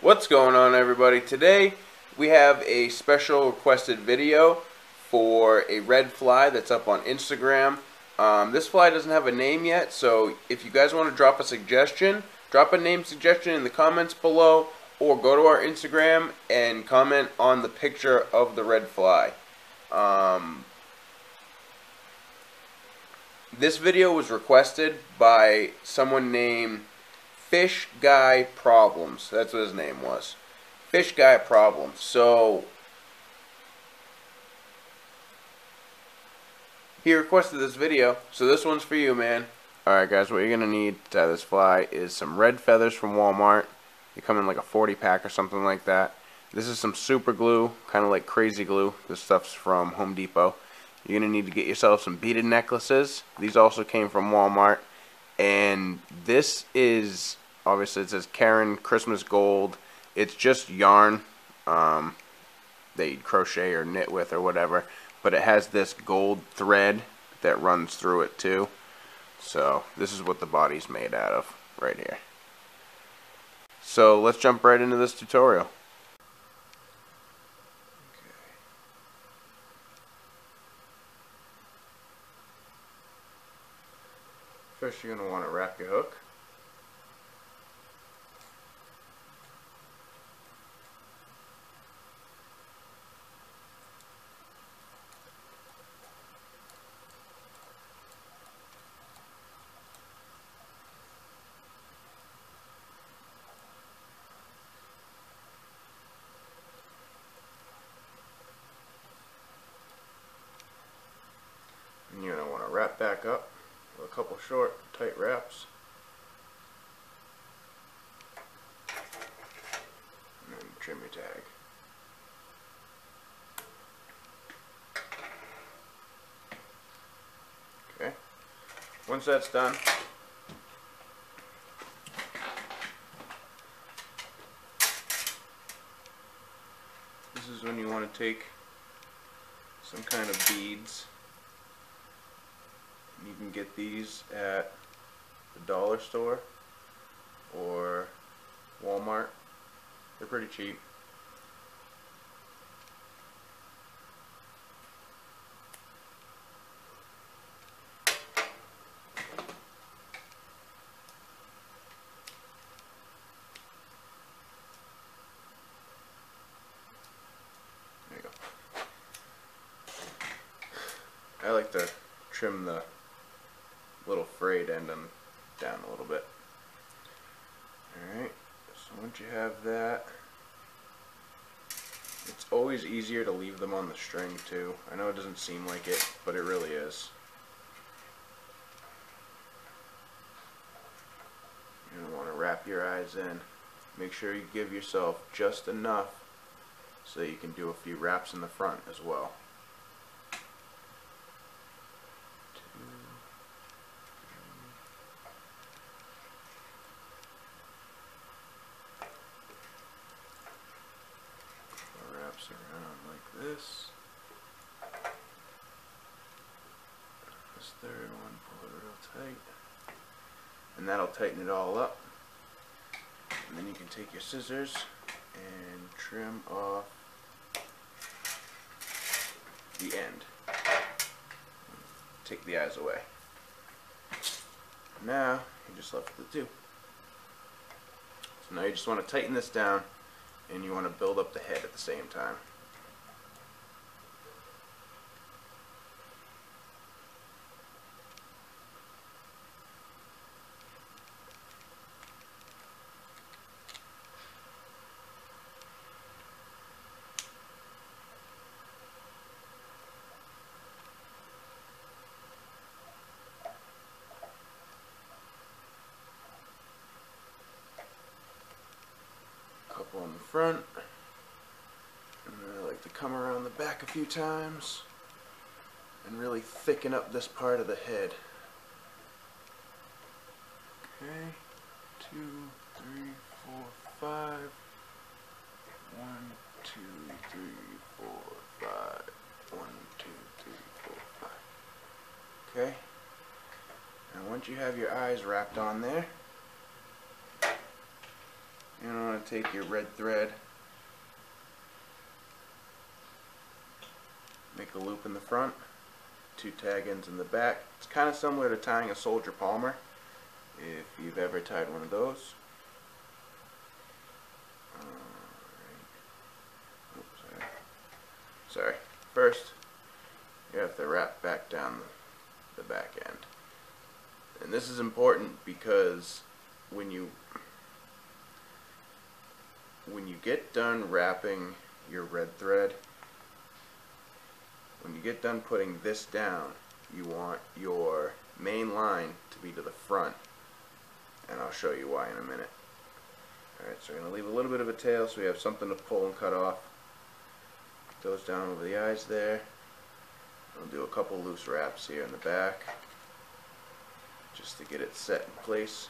What's going on, everybody? Today we have a special requested video for a red fly that's up on Instagram. This fly doesn't have a name yet, so if you guys want to drop a suggestion, drop a name suggestion in the comments below, or go to our Instagram and comment on the picture of the red fly. This video was requested by someone named Fish Guy Problems. That's what his name was. Fish Guy Problems. So he requested this video, so this one's for you, man. Alright guys, what you're going to need to tie this fly is some red feathers from Walmart. They come in like a 40 pack or something like that. This is some super glue, kind of like crazy glue. This stuff's from Home Depot. You're going to need to get yourself some beaded necklaces. These also came from Walmart. And this is, obviously it says Karen Christmas Gold. It's just yarn that you'd crochet or knit with or whatever. But it has this gold thread that runs through it too. So this is what the body's made out of right here. So let's jump right into this tutorial. First, you're going to want to wrap your hook. And you're going to want to wrap back up with a couple short, tight wraps. And then trim your tag. Okay. Once that's done, this is when you want to take some kind of beads. You can get these at the dollar store or Walmart. They're pretty cheap. There you go. I like to trim the little frayed end down a little bit. Alright, so once you have that, it's always easier to leave them on the string too. I know it doesn't seem like it, but it really is. You're going to want to wrap your eyes in. Make sure you give yourself just enough so that you can do a few wraps in the front as well. Around like this. This third one, pull it real tight, and that'll tighten it all up. And then you can take your scissors and trim off the end. Take the eyes away. Now you're just left with the two. So now you just want to tighten this down, and you want to build up the head at the same time. Couple on the front, and then I like to come around the back a few times and really thicken up this part of the head. Okay, 2, 3, 4, 5. 1, 2, 3, 4, 5. 1, 2, 3, 4, 5. Okay, and once you have your eyes wrapped on there, you want want to take your red thread, make a loop in the front, 2 tag ends in the back. It's kind of similar to tying a soldier palmer, if you've ever tied one of those. Oops, sorry. First, you have to wrap back down the back end. And this is important because when you get done wrapping your red thread, when you get done putting this down, you want your main line to be to the front, and I'll show you why in a minute. Alright, so we're going to leave a little bit of a tail so we have something to pull and cut off. Put those down over the eyes there. I'll do a couple loose wraps here in the back just to get it set in place.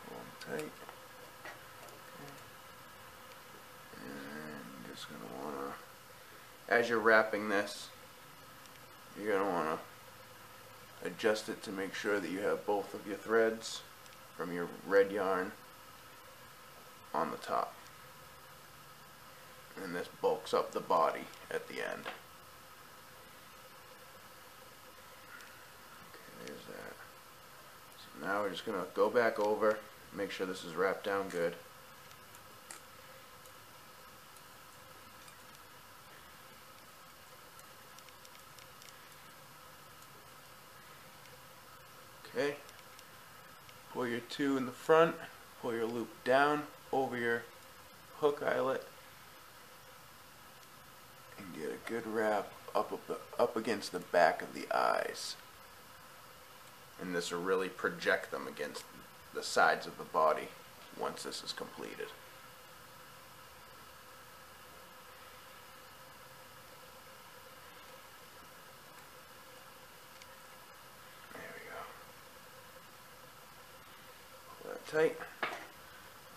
Pull them tight. Okay. And just going to want to, as you're wrapping this, you're going to want to adjust it to make sure that you have both of your threads from your red yarn on the top. And this bulks up the body at the end. Okay, there's that. So now we're just going to go back over, make sure this is wrapped down good. Okay, pull your 2 in the front, pull your loop down over your hook eyelet, and get a good wrap up against the back of the eyes. And this will really project them against the sides of the body once this is completed. Tight.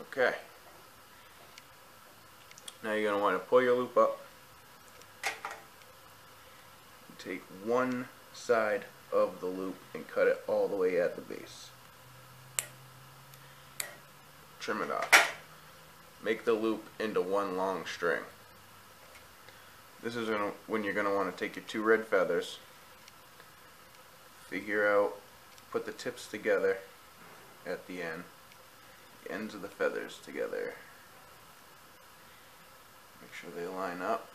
Okay. Now you're going to want to pull your loop up. Take one side of the loop and cut it all the way at the base. Trim it off. Make the loop into one long string. This is when you're going to want to take your 2 red feathers, figure out, put the tips together at the end. Ends of the feathers together. Make sure they line up.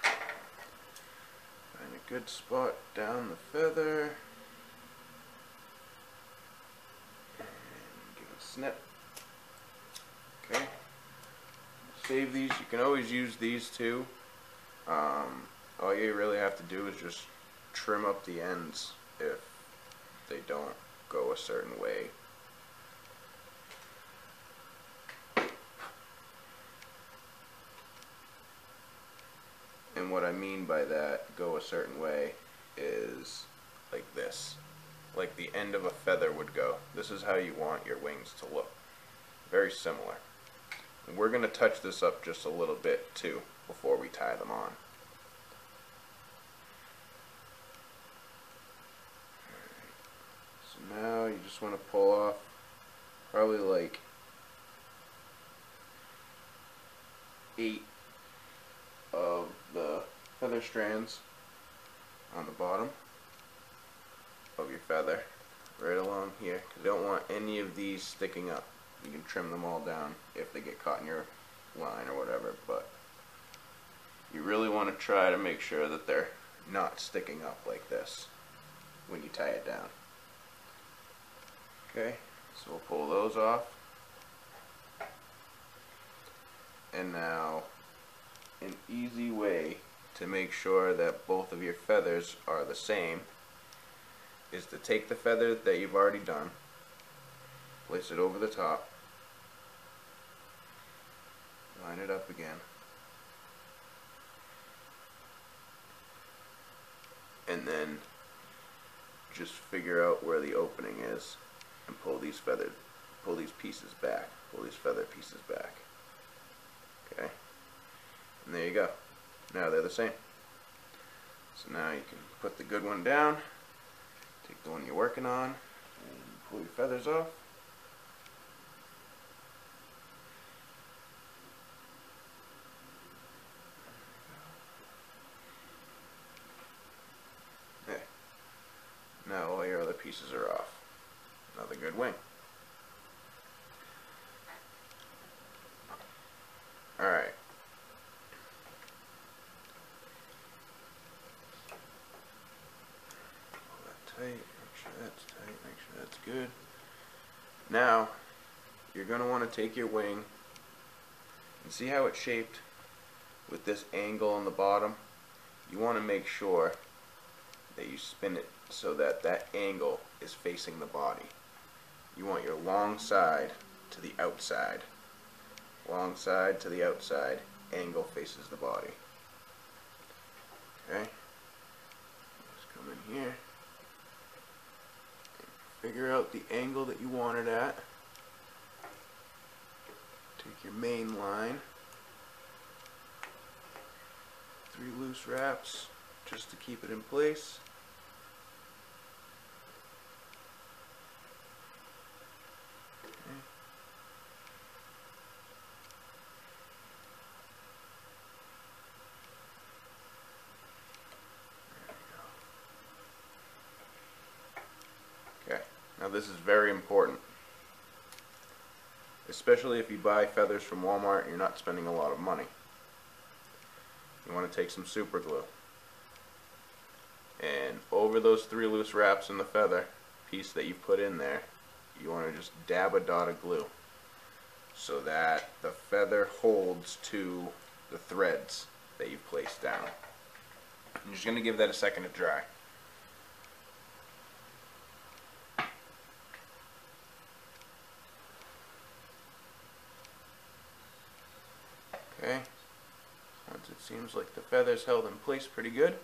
Find a good spot down the feather. And give it a snip. Okay. Save these. You can always use these too. All you really have to do is just trim up the ends if they don't go a certain way. And what I mean by that, go a certain way, is like this. Like the end of a feather would go. This is how you want your wings to look. Very similar. And we're going to touch this up just a little bit too before we tie them on. So now you just want to pull off probably like 8 of the feather strands on the bottom of your feather, right along here, because you don't want any of these sticking up. You can trim them all down if they get caught in your line or whatever, but you really want to try to make sure that they're not sticking up like this when you tie it down. Okay, so we'll pull those off. And now, an easy way to make sure that both of your feathers are the same is to take the feather that you've already done, place it over the top, line it up again, and then just figure out where the opening is and pull these pieces back, pull these feather pieces back. Okay? And there you go. Now they're the same. So now you can put the good one down, take the one you're working on, and pull your feathers off. There. Now all your other pieces are off. Another good wing. Alright. Pull that tight, make sure that's tight, make sure that's good. Now, you're going to want to take your wing and see how it's shaped with this angle on the bottom. You want to make sure that you spin it so that that angle is facing the body. You want your long side to the outside. Long side to the outside, angle faces the body. Okay? Just come in here. Figure out the angle that you want it at. Take your main line. 3 loose wraps just to keep it in place. Okay. There we go. Okay, now this is very important. Especially if you buy feathers from Walmart and you're not spending a lot of money. You want to take some super glue, and over those 3 loose wraps in the feather piece that you put in there, you want to just dab a dot of glue so that the feather holds to the threads that you've placed down. I'm just going to give that a second to dry. Okay. Once it seems like the feather's held in place pretty good,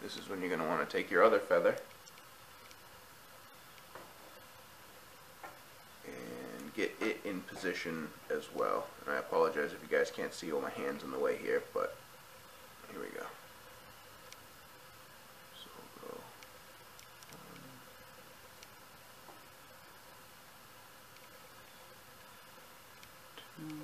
this is when you're going to want to take your other feather and get it in position as well. And I apologize if you guys can't see all my hands in the way here, but here we go. So we'll go 1, 2,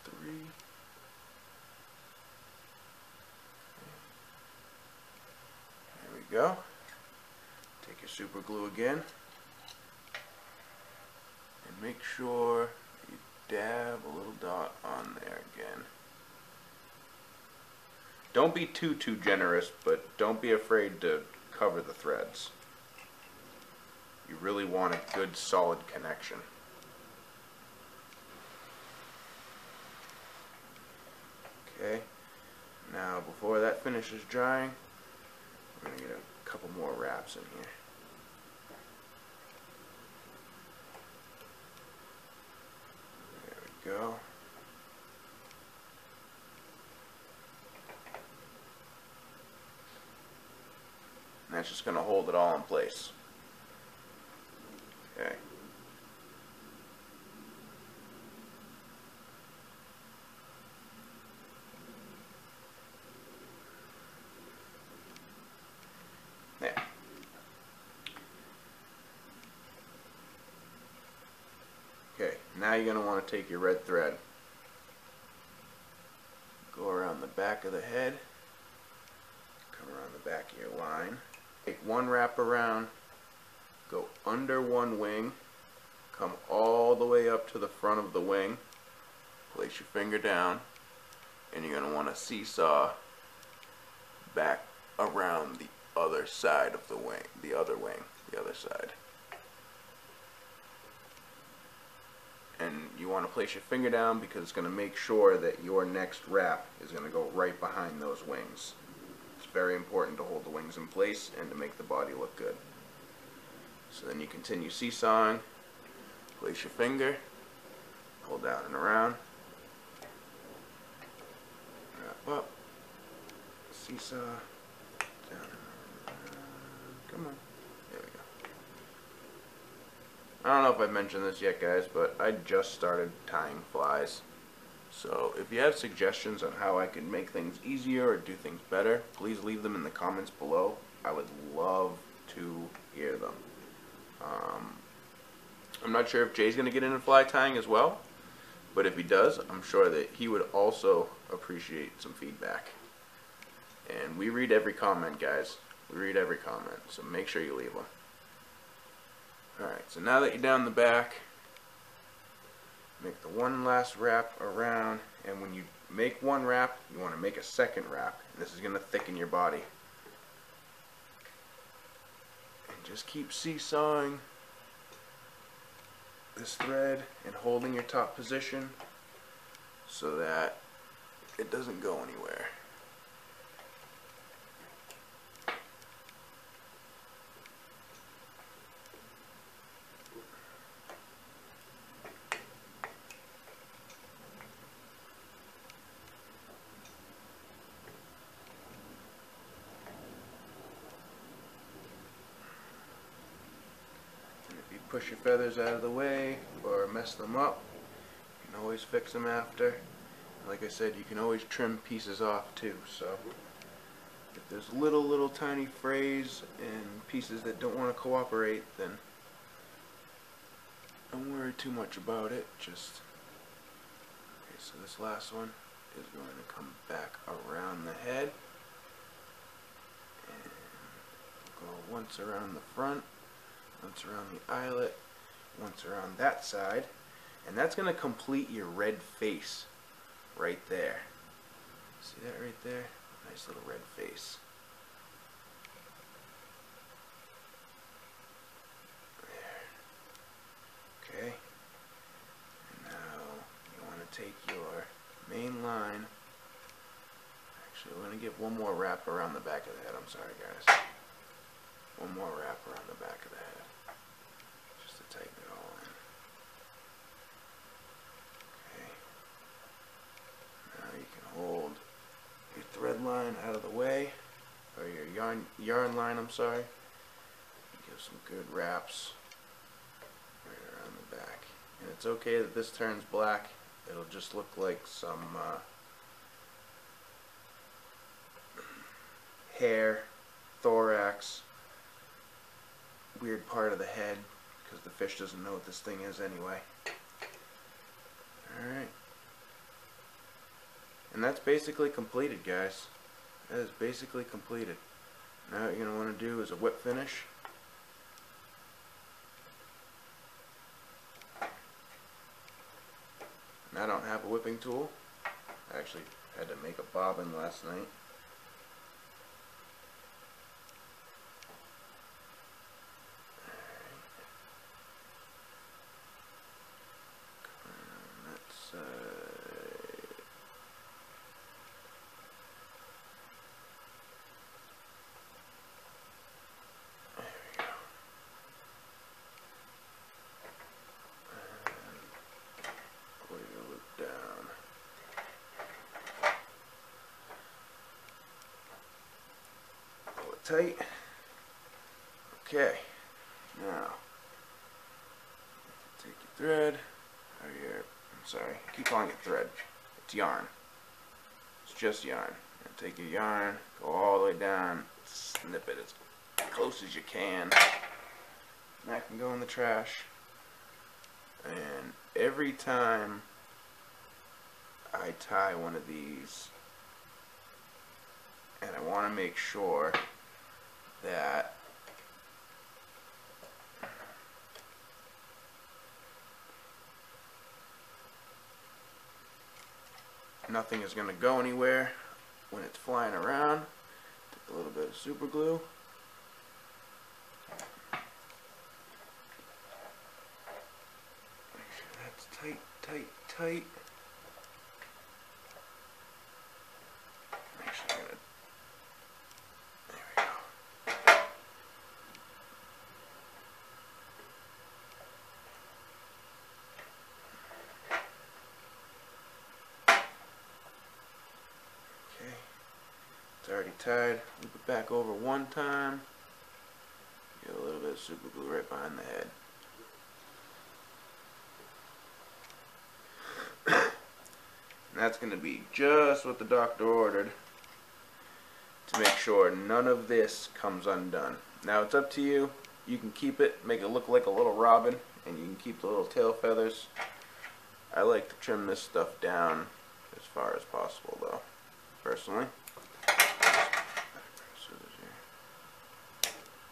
3. There we go. Take your super glue again and make sure you dab a little dot on there again. Don't be too generous, but don't be afraid to cover the threads. You really want a good solid connection. Okay, now before that finishes drying, we're going to get a couple more wraps in here. There we go. And that's just going to hold it all in place. Okay. There. Okay, now you're going to want to take your red thread, go around the back of the head, come around the back of your line, take one wrap around, go under one wing, come all the way up to the front of the wing, place your finger down, and you're going to want to seesaw back around the other side of the wing, the other side. And you want to place your finger down because it's going to make sure that your next wrap is going to go right behind those wings. It's very important to hold the wings in place and to make the body look good. So then you continue seesawing, place your finger, pull down and around, wrap up, seesaw, down and around, come Come on. There we go. I don't know if I've mentioned this yet, guys, but I just started tying flies. So if you have suggestions on how I can make things easier or do things better, please leave them in the comments below. I would love to hear them. I'm not sure if Jay's going to get into fly tying as well, but if he does, I'm sure that he would also appreciate some feedback. And we read every comment, guys. We read every comment, so make sure you leave them. Alright, so now that you're down the back, make the one last wrap around, and when you make one wrap, you want to make a second wrap. And this is going to thicken your body. And just keep seesawing this thread and holding your top position so that it doesn't go anywhere. Push your feathers out of the way or mess them up, you can always fix them after. Like I said, you can always trim pieces off too, so if there's little tiny frays and pieces that don't want to cooperate, then don't worry too much about it. Just okay, so this last one is going to come back around the head and go once around the front, once around the eyelet, once around that side, and that's going to complete your red face right there. See that right there? Nice little red face. There. Okay. And now you want to take your main line. Actually, we're going to give one more wrap around the back of the head. I'm sorry, guys. One more wrap around the back of the head. Just to tighten it all in. Okay. Now you can hold your thread line out of the way, or your yarn line, I'm sorry. Give some good wraps right around the back. And it's okay that this turns black. It'll just look like some hair, thorax, weird part of the head, because the fish doesn't know what this thing is anyway. Alright. And that's basically completed, guys. That is basically completed. Now what you're going to want to do is a whip finish. And I don't have a whipping tool. I actually had to make a bobbin last night. Tight. Okay, now take your thread, or I'm sorry, I keep calling it thread. It's yarn. It's just yarn. And take your yarn, go all the way down, snip it as close as you can. And that can go in the trash. And every time I tie one of these, and I want to make sure that nothing is going to go anywhere when it's flying around. Take a little bit of super glue. Make sure that's tight, tight, tight. Make sure there we go. It's already tied. Loop it back over one time. super glue right behind the head. And that's going to be just what the doctor ordered to make sure none of this comes undone. Now it's up to you. You can keep it, make it look like a little robin, and you can keep the little tail feathers. I like to trim this stuff down as far as possible though, personally.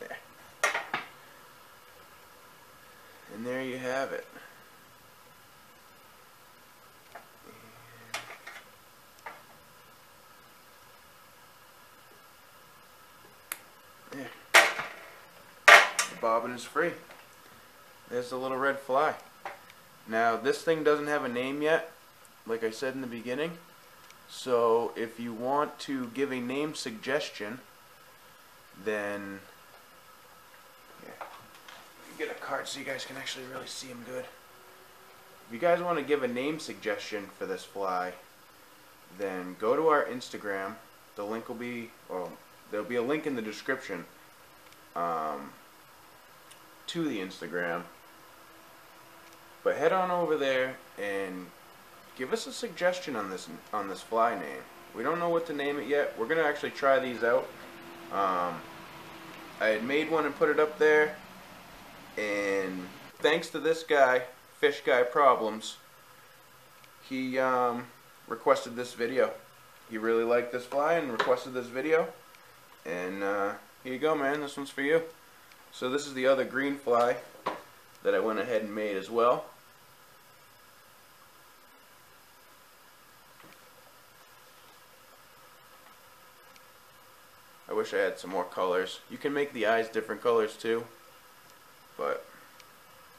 There. And there you have it. There. The bobbin is free. There's the little red fly. Now this thing doesn't have a name yet, like I said in the beginning. So if you want to give a name suggestion, then get a card so you guys can actually really see him good. If you guys want to give a name suggestion for this fly, then go to our Instagram. The link will be, well, there'll be a link in the description to the Instagram. But head on over there and give us a suggestion on this fly name. We don't know what to name it yet. We're gonna actually try these out. I had made one and put it up there, and thanks to this guy, Fish Guy Problems, he requested this video. He really liked this fly and requested this video. And here you go, man. This one's for you. So this is the other green fly that I went ahead and made as well. I wish I had some more colors. You can make the eyes different colors too, but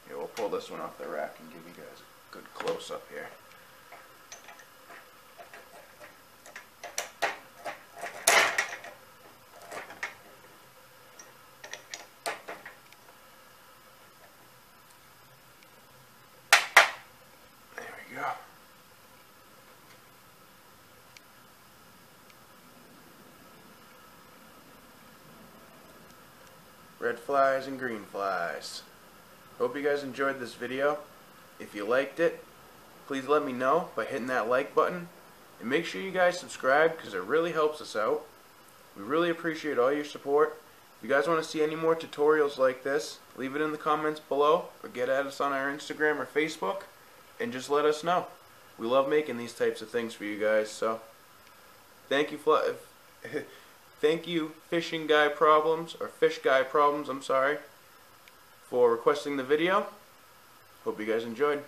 yeah, we'll pull this one off the rack and give you guys a good close-up here. There we go. Red flies and green flies. Hope you guys enjoyed this video. If you liked it, please let me know by hitting that like button. And make sure you guys subscribe, because it really helps us out. We really appreciate all your support. If you guys want to see any more tutorials like this, leave it in the comments below, or get at us on our Instagram or Facebook, and just let us know. We love making these types of things for you guys. So thank you, thank you, Fishing Guy Problems, or Fish Guy Problems, I'm sorry, for requesting the video. Hope you guys enjoyed.